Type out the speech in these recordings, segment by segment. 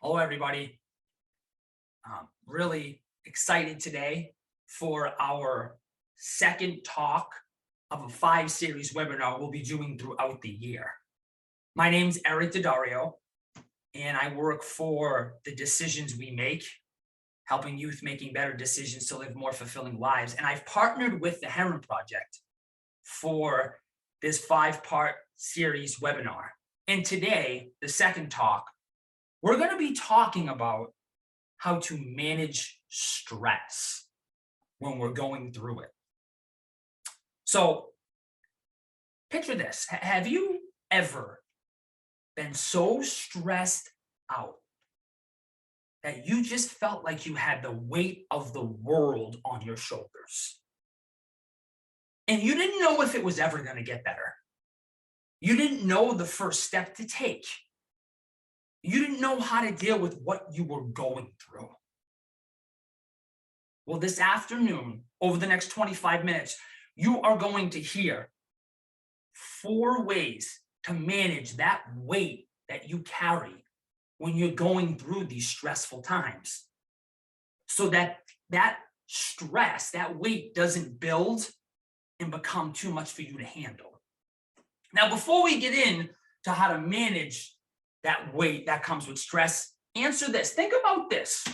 Hello, everybody. Really excited today for our second talk of a five-series webinar we'll be doing throughout the year. My name's Eric Daddario, and I work for the decisions we make, helping youth making better decisions to live more fulfilling lives. And I've partnered with the Herren Project for this five-part series webinar. And today, the second talk, we're going to be talking about how to manage stress when we're going through it. So picture this. Have you ever been so stressed out that you just felt like you had the weight of the world on your shoulders? And you didn't know if it was ever going to get better. You didn't know the first step to take. You didn't know how to deal with what you were going through. Well, this afternoon, over the next 25 minutes, you are going to hear 4 ways to manage that weight that you carry when you're going through these stressful times, so that stress, that weight doesn't build and become too much for you to handle. Now, before we get into how to manage that weight that comes with stress, answer this. Think about this.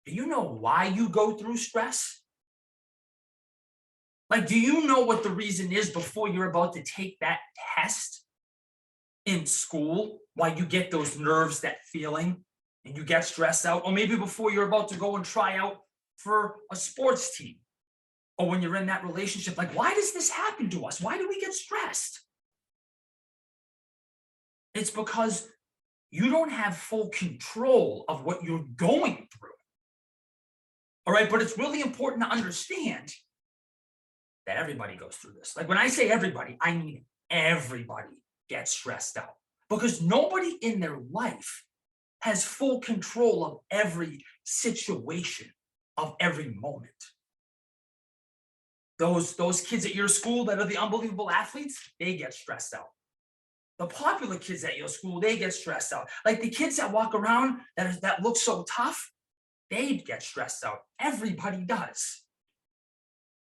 Do you know why you go through stress? Like, do you know what the reason is before you're about to take that test in school? Why you get those nerves, that feeling, and you get stressed out? Or maybe before you're about to go and try out for a sports team? Or when you're in that relationship, like, why does this happen to us? Why do we get stressed? It's because you don't have full control of what you're going through. All right, but it's really important to understand that everybody goes through this. Like, when I say everybody, I mean everybody gets stressed out, because nobody in their life has full control of every situation, of every moment. Those kids at your school that are the unbelievable athletes, they get stressed out. The popular kids at your school, they get stressed out. Like the kids that walk around that look so tough, they get stressed out. Everybody does.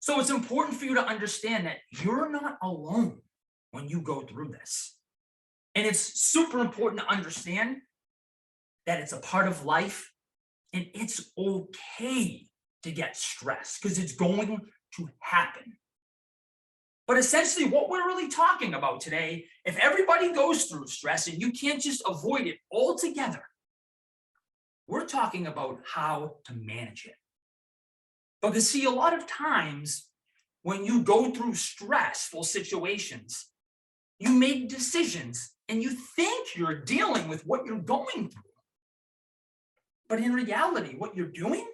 So it's important for you to understand that you're not alone when you go through this. And it's super important to understand that it's a part of life, and it's okay to get stressed because it's going to happen. But essentially, what we're really talking about today, if everybody goes through stress and you can't just avoid it altogether, we're talking about how to manage it. Because see, a lot of times when you go through stressful situations, you make decisions and you think you're dealing with what you're going through. But in reality, what you're doing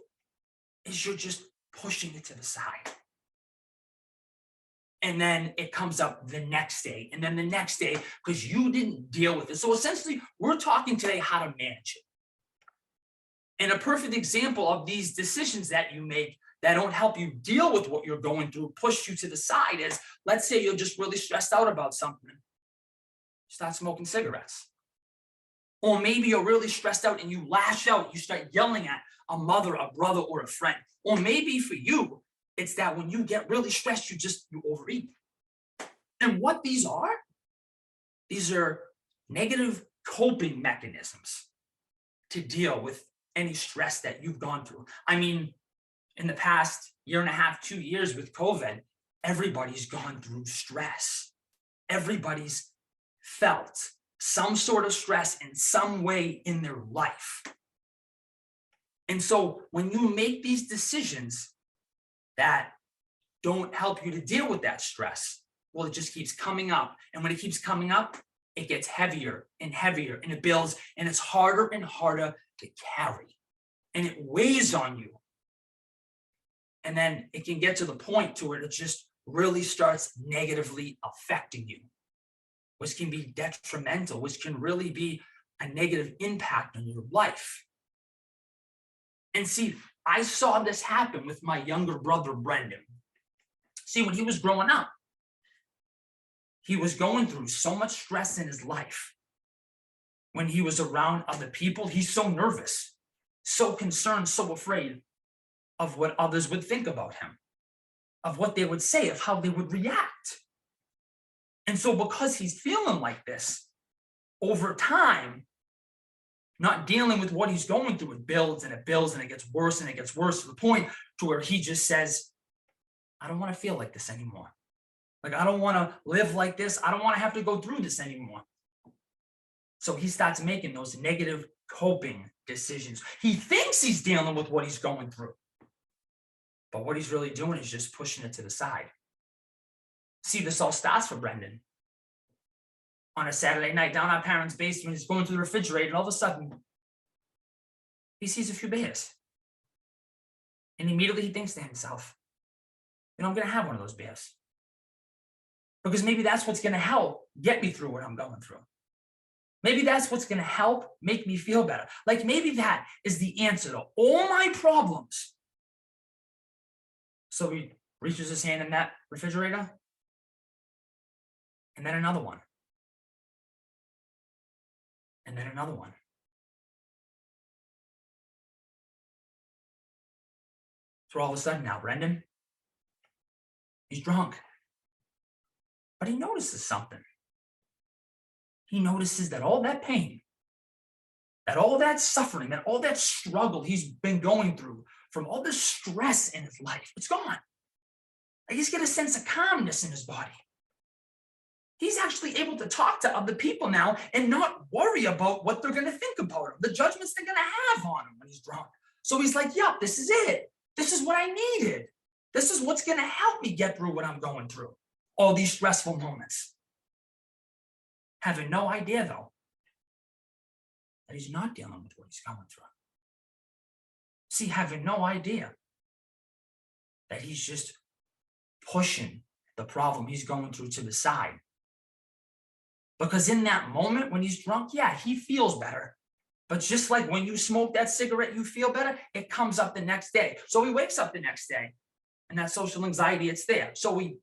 is you're just pushing it to the side. And then it comes up the next day, and then the next day, because you didn't deal with it. So essentially, we're talking today how to manage it. And a perfect example of these decisions that you make that don't help you deal with what you're going through, push you to the side, is, let's say you're just really stressed out about something. Start smoking cigarettes. Or maybe you're really stressed out and you lash out, you start yelling at a mother, a brother, or a friend. Or maybe for you, it's that when you get really stressed, you overeat. And what these are negative coping mechanisms to deal with any stress that you've gone through. I mean, in the past year and a half, 2 years with COVID, everybody's gone through stress. Everybody's felt some sort of stress in some way in their life. And so when you make these decisions that don't help you to deal with that stress, well, it just keeps coming up. And when it keeps coming up, it gets heavier and heavier, and it builds, and it's harder and harder to carry. And it weighs on you. And then it can get to the point to where it just really starts negatively affecting you, which can be detrimental, which can really be a negative impact on your life. And see, I saw this happen with my younger brother, Brendan. See, when he was growing up, he was going through so much stress in his life when he was around other people. He's so nervous, so concerned, so afraid of what others would think about him, of what they would say, of how they would react. And so because he's feeling like this, over time, not dealing with what he's going through, it builds and it builds and it gets worse and it gets worse to the point to where he just says, I don't want to feel like this anymore. Like, I don't want to live like this. I don't want to have to go through this anymore. So he starts making those negative coping decisions. He thinks he's dealing with what he's going through, but what he's really doing is just pushing it to the side. See, this all starts for Brendan. On a Saturday night down our parents' basement, he's going to the refrigerator, and all of a sudden, he sees a few bears. And immediately he thinks to himself, I'm going to have one of those bears. Because maybe that's what's going to help get me through what I'm going through. Maybe that's what's going to help make me feel better. Like, maybe that is the answer to all my problems. So he reaches his hand in that refrigerator, and then another one. And then another one. So all of a sudden now, Brendan, he's drunk. But he notices something. He notices that all that pain, that all that suffering, that all that struggle he's been going through from all this stress in his life, it's gone. Like, he's got a sense of calmness in his body. He's actually able to talk to other people now and not worry about what they're going to think about him, the judgments they're going to have on him when he's drunk. So he's like, yep, this is it. This is what I needed. This is what's going to help me get through what I'm going through. All these stressful moments. Having no idea, though, that he's not dealing with what he's going through. See, having no idea that he's just pushing the problem he's going through to the side. Because in that moment when he's drunk, yeah, he feels better. But just like when you smoke that cigarette, you feel better, it comes up the next day. So he wakes up the next day, and that social anxiety, it's there. So he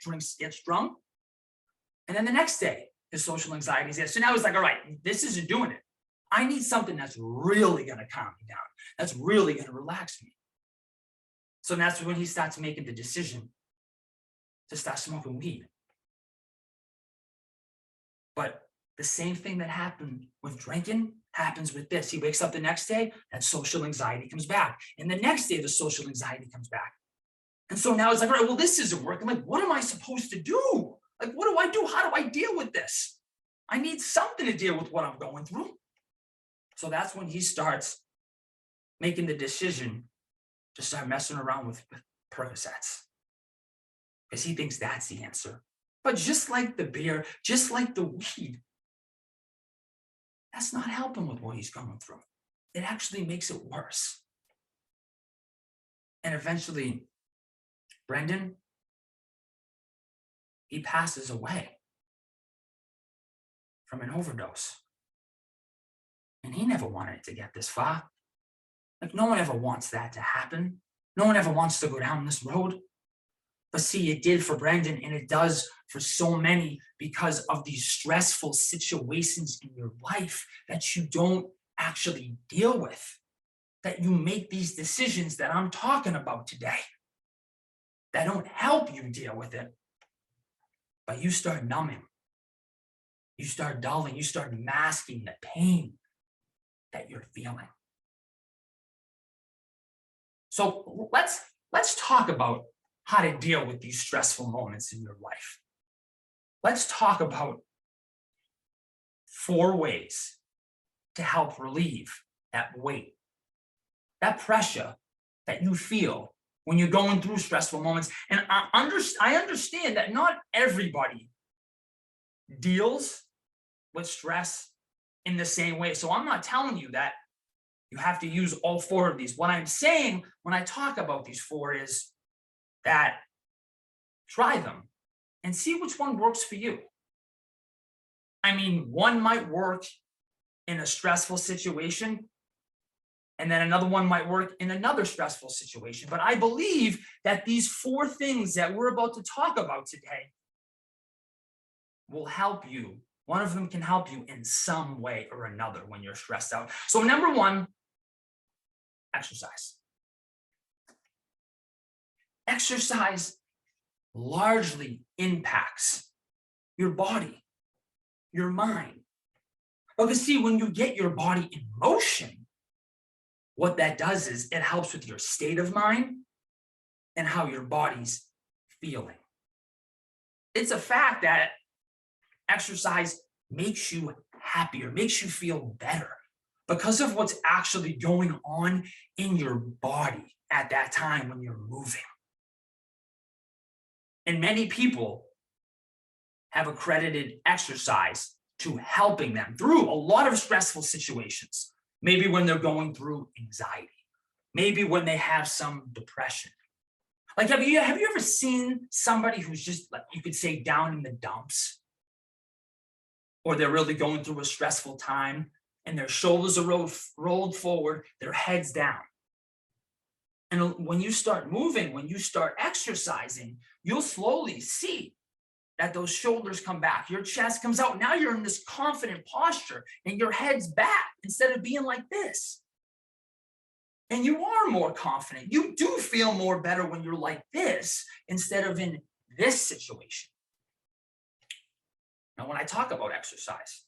drinks, gets drunk, and then the next day, his social anxiety is there. So now he's like, all right, this isn't doing it. I need something that's really going to calm me down. That's really going to relax me. So that's when he starts making the decision to start smoking weed. But the same thing that happened with drinking happens with this. He wakes up the next day, that social anxiety comes back. And the next day, the social anxiety comes back. And so now it's like, all right, well, this isn't working. Like, what am I supposed to do? Like, what do I do? How do I deal with this? I need something to deal with what I'm going through. So that's when he starts making the decision to start messing around with Percocets. Because he thinks that's the answer. But just like the beer, just like the weed, that's not helping with what he's going through. It actually makes it worse. And eventually, Brendan, he passes away from an overdose. And he never wanted it to get this far. Like, no one ever wants that to happen. No one ever wants to go down this road. But see, it did for Brendan, and it does for so many because of these stressful situations in your life that you don't actually deal with, that you make these decisions that I'm talking about today that don't help you deal with it, but you start numbing, you start dulling, you start masking the pain that you're feeling. So let's talk about how to deal with these stressful moments in your life. Let's talk about 4 ways to help relieve that weight, that pressure that you feel when you're going through stressful moments. And I understand that not everybody deals with stress in the same way. So I'm not telling you that you have to use all 4 of these. What I'm saying when I talk about these 4 is that try them and see which one works for you. I mean, one might work in a stressful situation, and then another one might work in another stressful situation. But I believe that these 4 things that we're about to talk about today will help you One of them can help you in some way or another when you're stressed out. So number one, exercise. Exercise largely impacts your body, your mind. Because see, when you get your body in motion, what that does is it helps with your state of mind and how your body's feeling. It's a fact that exercise makes you happier, makes you feel better because of what's actually going on in your body at that time when you're moving. And many people have accredited exercise to helping them through a lot of stressful situations. Maybe when they're going through anxiety, maybe when they have some depression. Like, have you ever seen somebody who's just, like, you could say, down in the dumps? Or they're really going through a stressful time and their shoulders are rolled forward, their head's down. And when you start moving, when you start exercising, you'll slowly see that those shoulders come back, your chest comes out. Now you're in this confident posture and your head's back instead of being like this. And you are more confident. You do feel more better when you're like this instead of in this situation. Now, when I talk about exercise,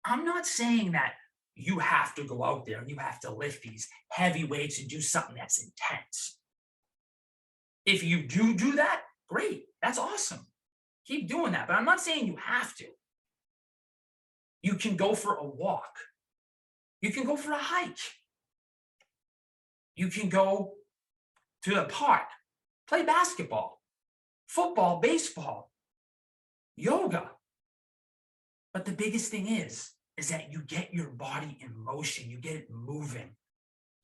I'm not saying that you have to go out there and you have to lift these heavy weights and do something that's intense. If you do that, great. That's awesome. Keep doing that. But I'm not saying you have to. You can go for a walk. You can go for a hike. You can go to the park, play basketball, football, baseball, yoga. But the biggest thing is that you get your body in motion, you get it moving,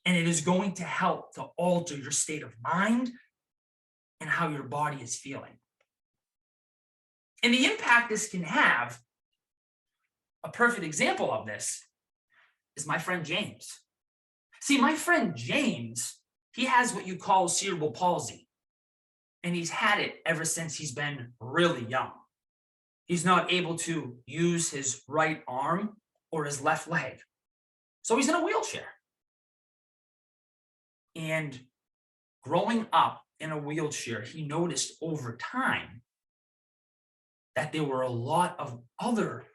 and it is going to help to alter your state of mind and how your body is feeling. And the impact this can have, a perfect example of this is my friend James. See, my friend James, he has what you call cerebral palsy, and he's had it ever since he's been really young. He's not able to use his right arm or his left leg. So he's in a wheelchair. And growing up in a wheelchair, he noticed over time that there were a lot of other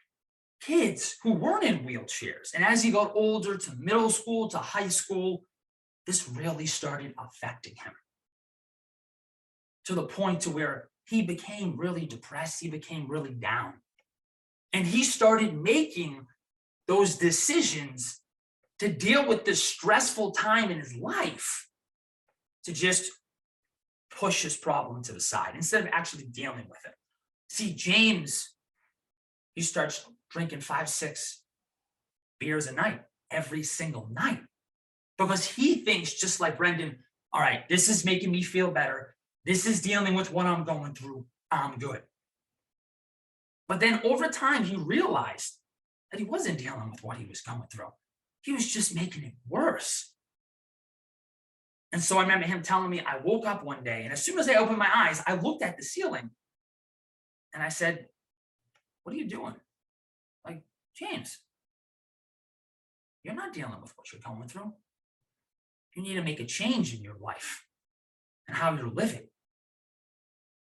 kids who weren't in wheelchairs. And as he got older to middle school, to high school, this really started affecting him to the point to where he became really depressed. He became really down. And he started making those decisions to deal with this stressful time in his life to just push his problem to the side instead of actually dealing with it. See, James, he starts drinking 5-6 beers a night, every single night, because he thinks, just like Brendan, all right, this is making me feel better. This is dealing with what I'm going through. I'm good. But then over time, he realized that he wasn't dealing with what he was going through. He was just making it worse. And so I remember him telling me, I woke up one day, and as soon as I opened my eyes, I looked at the ceiling and I said, what are you doing? Like, James, you're not dealing with what you're going through. You need to make a change in your life and how you're living.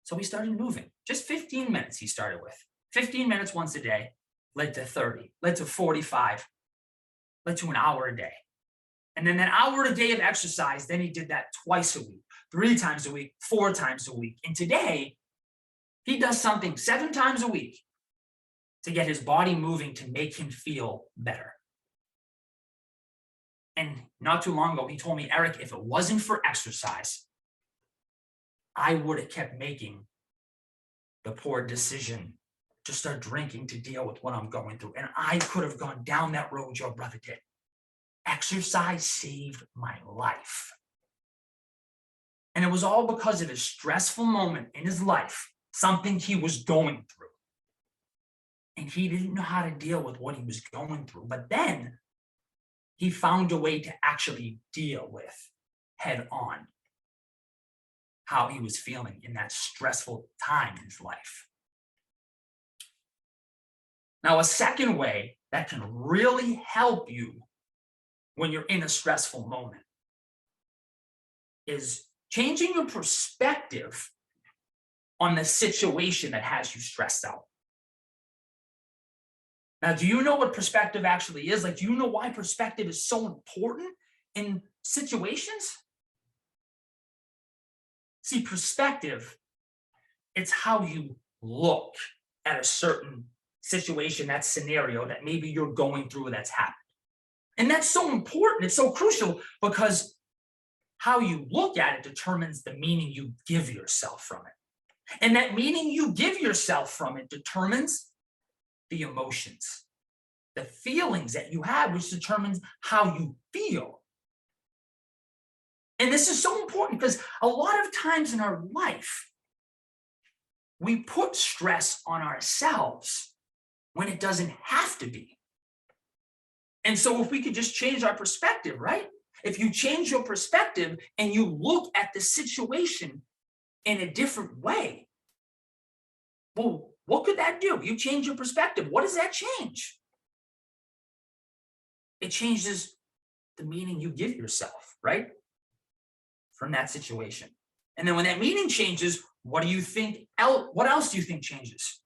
So we started moving. Just 15 minutes he started with. 15 minutes once a day led to 30, led to 45, led to an hour a day. And then an hour a day of exercise, then he did that twice a week, 3 times a week, 4 times a week. And today, he does something 7 times a week to get his body moving to make him feel better. And not too long ago, he told me, Eric, if it wasn't for exercise, I would have kept making the poor decision to start drinking to deal with what I'm going through. And I could have gone down that road your brother did. Exercise saved my life. And it was all because of a stressful moment in his life, something he was going through. And he didn't know how to deal with what he was going through. But then he found a way to actually deal with head on how he was feeling in that stressful time in his life. Now, a second way that can really help you when you're in a stressful moment is changing your perspective on the situation that has you stressed out. Now, do you know what perspective actually is? Like, do you know why perspective is so important in situations? See, perspective, it's how you look at a certain situation, that scenario that maybe you're going through that's happened. And that's so important. It's so crucial because how you look at it determines the meaning you give yourself from it. And that meaning you give yourself from it determines the emotions, the feelings that you have, which determines how you feel. And this is so important because a lot of times in our life, we put stress on ourselves when it doesn't have to be. And so if we could just change our perspective, right? If you change your perspective and you look at the situation in a different way, well, what could that do? You change your perspective. What does that change? It changes the meaning you give yourself, right? From that situation. And then when that meaning changes, what do you think? What else do you think changes?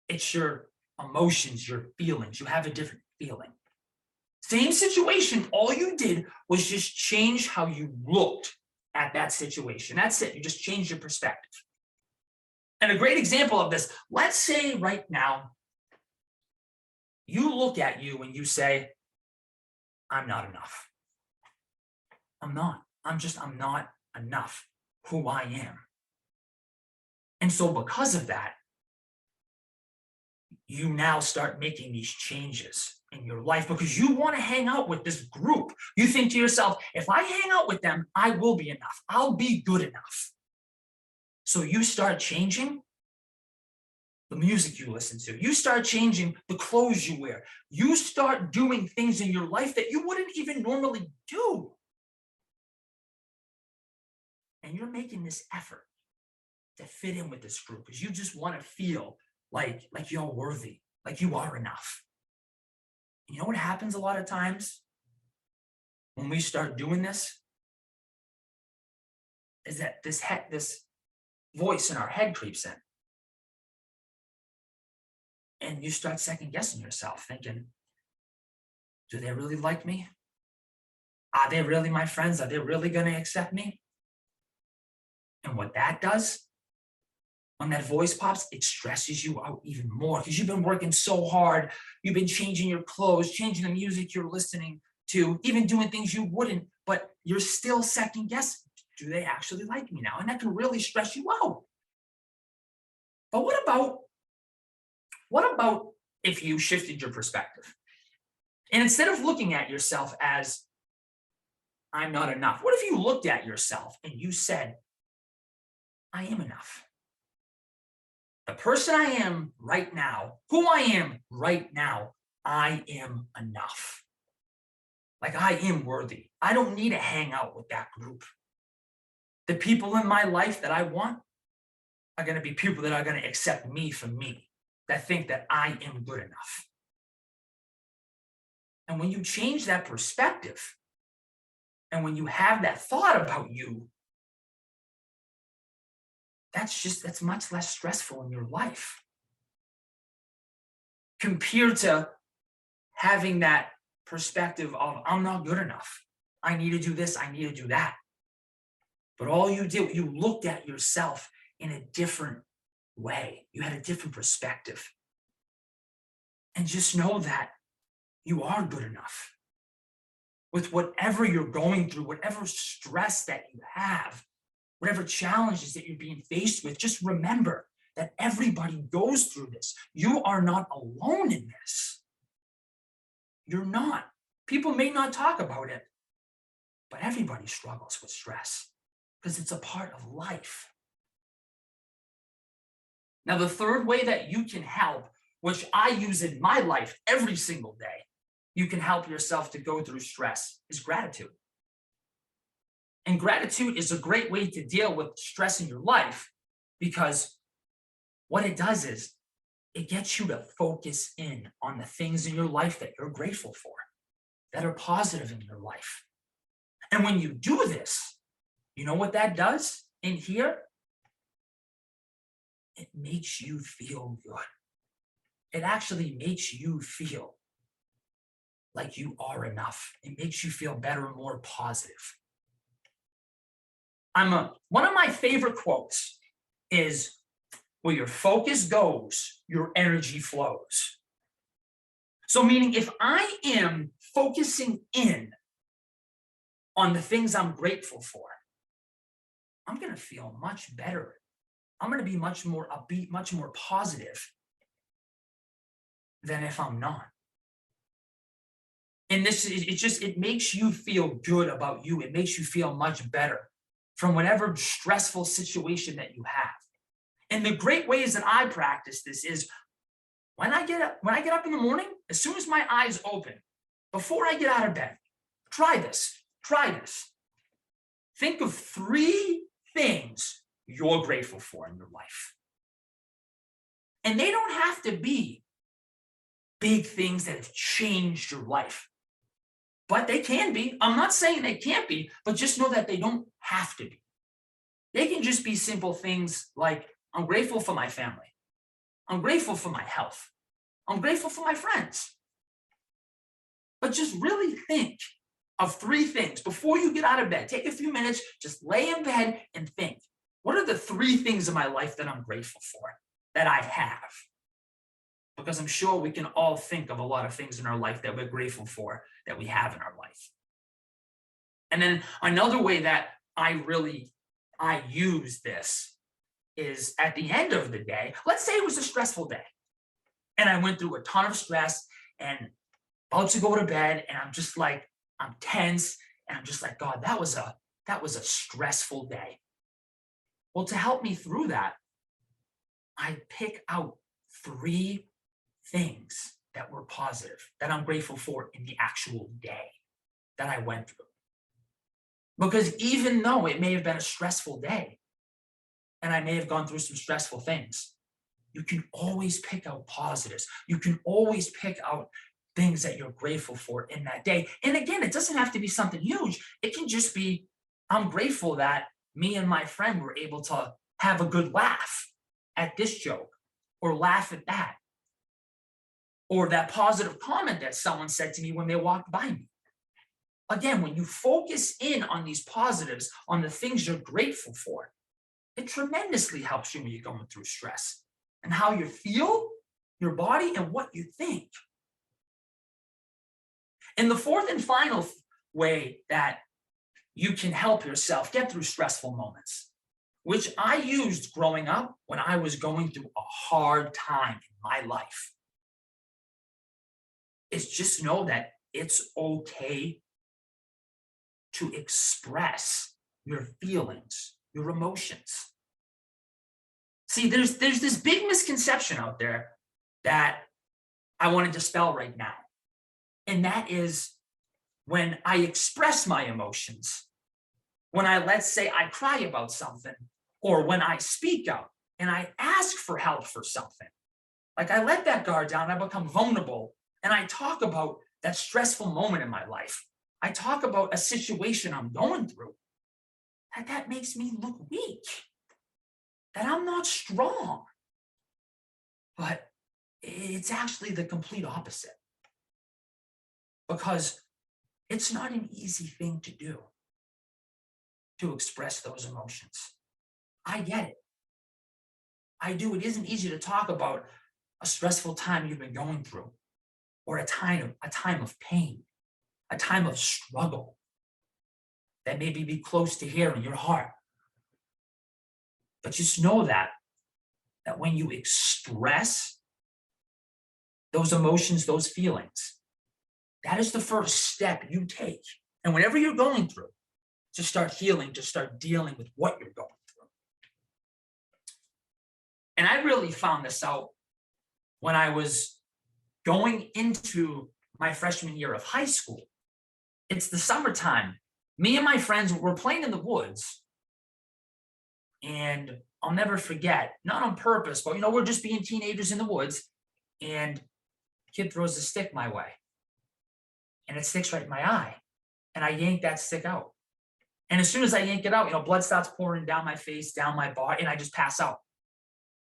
It's your emotions, your feelings. You have a different feeling. Same situation. All you did was just change how you looked at that situation. That's it. You just changed your perspective. And a great example of this, let's say right now, you look at you and you say, I'm not enough. I'm not. I'm not enough who I am. And so because of that, you now start making these changes in your life because you want to hang out with this group. You think to yourself, if I hang out with them, I will be enough. I'll be good enough. So you start changing the music you listen to. You start changing the clothes you wear. You start doing things in your life that you wouldn't even normally do. And you're making this effort to fit in with this group because you just want to feel like you're worthy, like you are enough. You know what happens a lot of times when we start doing this? Is that this voice in our head creeps in. And you start second guessing yourself, thinking, do they really like me? Are they really my friends? Are they really going to accept me? And what that does, when that voice pops, it stresses you out even more because you've been working so hard. You've been changing your clothes, changing the music you're listening to, even doing things you wouldn't, but you're still second guessing. Do they actually like me now? And that can really stress you out. But what about if you shifted your perspective? And instead of looking at yourself as, I'm not enough, what if you looked at yourself and you said, I am enough? The person I am right now, who I am right now, I am enough. Like I am worthy. I don't need to hang out with that group. The people in my life that I want are going to be people that are going to accept me for me, that think that I am good enough. And when you change that perspective, and when you have that thought about you, that's much less stressful in your life compared to having that perspective of, I'm not good enough. I need to do this. I need to do that. But all you did, you looked at yourself in a different way. You had a different perspective. And just know that you are good enough. With whatever you're going through, whatever stress that you have, whatever challenges that you're being faced with, just remember that everybody goes through this. You are not alone in this. You're not. People may not talk about it, but everybody struggles with stress because it's a part of life. Now, the third way that you can help, which I use in my life every single day, you can help yourself to go through stress, is gratitude. And gratitude is a great way to deal with stress in your life because what it does is it gets you to focus in on the things in your life that you're grateful for, that are positive in your life. And when you do this, you know what that does in here? It makes you feel good. It actually makes you feel like you are enough. It makes you feel better and more positive. One of my favorite quotes is, where your focus goes, your energy flows. So meaning if I am focusing in on the things I'm grateful for, I'm going to feel much better. I'm going to be much more upbeat, much more positive than if I'm not. And it makes you feel good about you. It makes you feel much better from whatever stressful situation that you have. And the great ways that I practice this is when I get up in the morning, as soon as my eyes open, before I get out of bed, try this. Think of 3 things you're grateful for in your life. And they don't have to be big things that have changed your life, but they can be. I'm not saying they can't be, but just know that they don't have to be. They can just be simple things like, I'm grateful for my family. I'm grateful for my health. I'm grateful for my friends. But just really think of 3 things before you get out of bed. Take a few minutes, just lay in bed and think, what are the 3 things in my life that I'm grateful for, that I have? Because I'm sure we can all think of a lot of things in our life that we're grateful for, that we have in our life. And then another way that I use this is at the end of the day. Let's say it was a stressful day and I went through a ton of stress and about to go to bed, and I'm tense, and I'm just like, God, that was a stressful day. Well, to help me through that, I pick out 3 things that were positive, that I'm grateful for in the actual day that I went through. Because even though it may have been a stressful day, and I may have gone through some stressful things, you can always pick out positives. You can always pick out things that you're grateful for in that day. And again, it doesn't have to be something huge. It can just be, I'm grateful that me and my friend were able to have a good laugh at this joke, or laugh at that, or that positive comment that someone said to me when they walked by me. Again, when you focus in on these positives, on the things you're grateful for, it tremendously helps you when you're going through stress, and how you feel, your body, and what you think. And the 4th and final way that you can help yourself get through stressful moments, which I used growing up when I was going through a hard time in my life, is just know that it's okay to express your feelings, your emotions. See, there's this big misconception out there that I want to dispel right now. And that is, when I express my emotions, when let's say I cry about something, or when I speak out and I ask for help for something, like I let that guard down, I become vulnerable, and I talk about that stressful moment in my life. I talk about a situation I'm going through, that makes me look weak, that I'm not strong. But it's actually the complete opposite. Because it's not an easy thing to do, to express those emotions. I get it. I do. It isn't easy to talk about a stressful time you've been going through, or a time of pain, a time of struggle that maybe be close to here in your heart. But just know that when you express those emotions, those feelings, that is the first step you take. And whenever you're going through, to start healing, to start dealing with what you're going through. And I really found this out when I was going into my freshman year of high school. It's the summertime. Me and my friends were playing in the woods. And I'll never forget, not on purpose, but we're just being teenagers in the woods, and a kid throws a stick my way, and it sticks right in my eye, and I yank that stick out. And as soon as I yank it out, blood starts pouring down my face, down my body, and I just pass out.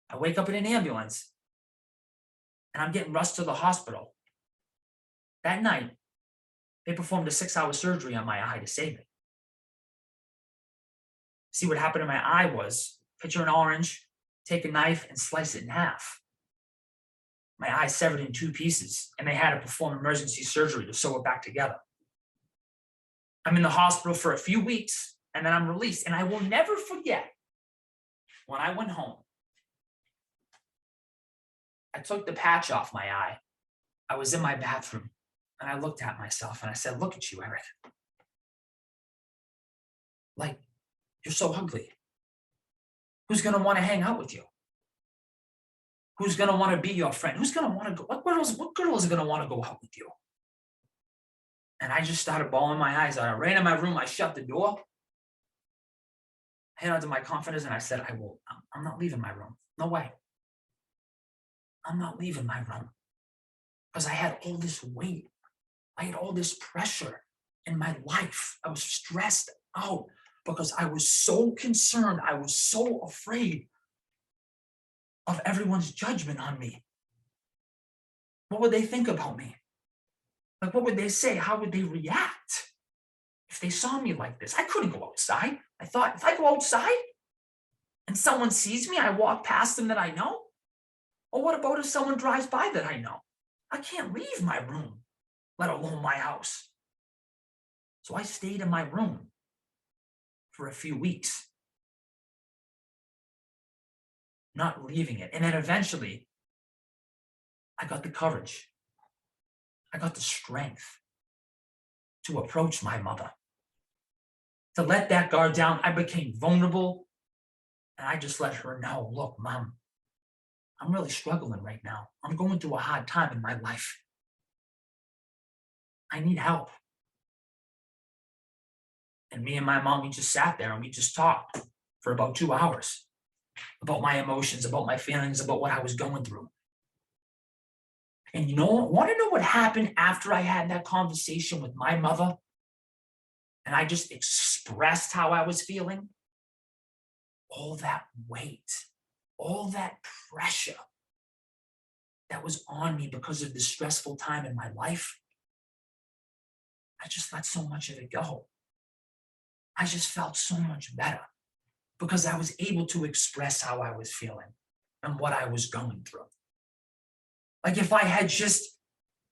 I wake up in an ambulance, and I'm getting rushed to the hospital. That night, they performed a 6-hour surgery on my eye to save it. See, what happened to my eye was, picture an orange, take a knife and slice it in half. My eye severed in 2 pieces, and they had to perform emergency surgery to sew it back together. I'm in the hospital for a few weeks, and then I'm released. And I will never forget when I went home, I took the patch off my eye. I was in my bathroom, and I looked at myself, and I said, look at you, Herren. Like, you're so ugly. Who's going to want to hang out with you? Who's going to want to be your friend? Who's going to want to go? What girl is going to want to go out with you? And I just started bawling my eyes out. I ran in my room. I shut the door. I held onto my confidence, and I said, I'm not leaving my room. No way. I'm not leaving my room. Because I had all this weight. I had all this pressure in my life. I was stressed out because I was so concerned. I was so afraid of everyone's judgment on me. What would they think about me? Like, what would they say? How would they react if they saw me like this? I couldn't go outside. I thought, if I go outside and someone sees me, I walk past them that I know. Or what about if someone drives by that I know? I can't leave my room, let alone my house. So I stayed in my room for a few weeks, not leaving it. And then eventually, I got the courage. I got the strength to approach my mother, to let that guard down. I became vulnerable, and I just let her know, look, Mom, I'm really struggling right now. I'm going through a hard time in my life. I need help. And me and my mom, we just sat there and we just talked for about 2 hours about my emotions, about my feelings, about what I was going through. And want to know what happened after I had that conversation with my mother? And I just expressed how I was feeling? All that weight, all that pressure that was on me because of the stressful time in my life, I just let so much of it go. I just felt so much better because I was able to express how I was feeling and what I was going through. Like, if I had just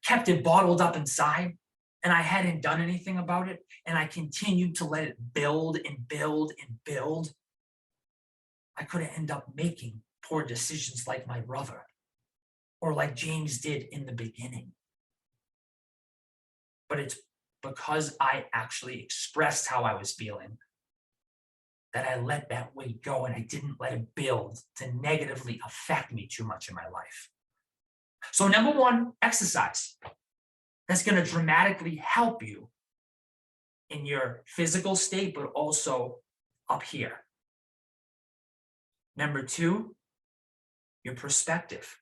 kept it bottled up inside and I hadn't done anything about it and I continued to let it build and build and build, I could have ended up making poor decisions like my brother or like James did in the beginning. But it's because I actually expressed how I was feeling that I let that weight go and I didn't let it build to negatively affect me too much in my life. So number 1, exercise. That's going to dramatically help you in your physical state, but also up here. Number 2, your perspective.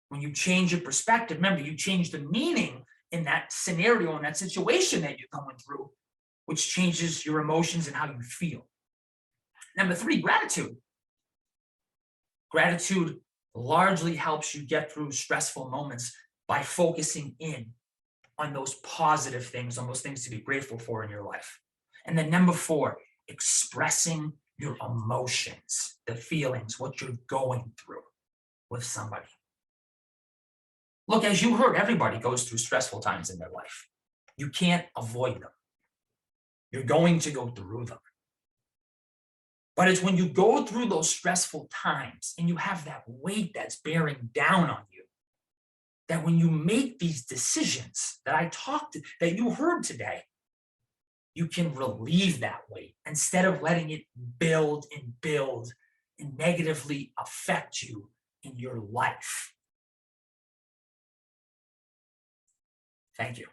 When you change your perspective, remember, you change the meaning in that scenario, in that situation that you're going through, which changes your emotions and how you feel. Number 3, gratitude. Gratitude largely helps you get through stressful moments by focusing in on those positive things, on those things to be grateful for in your life. And then number 4, expressing your emotions, the feelings, what you're going through with somebody. Look, as you heard, everybody goes through stressful times in their life. You can't avoid them. You're going to go through them. But it's when you go through those stressful times and you have that weight that's bearing down on you, that when you make these decisions that you heard today, you can relieve that weight instead of letting it build and negatively affect you in your life. Thank you.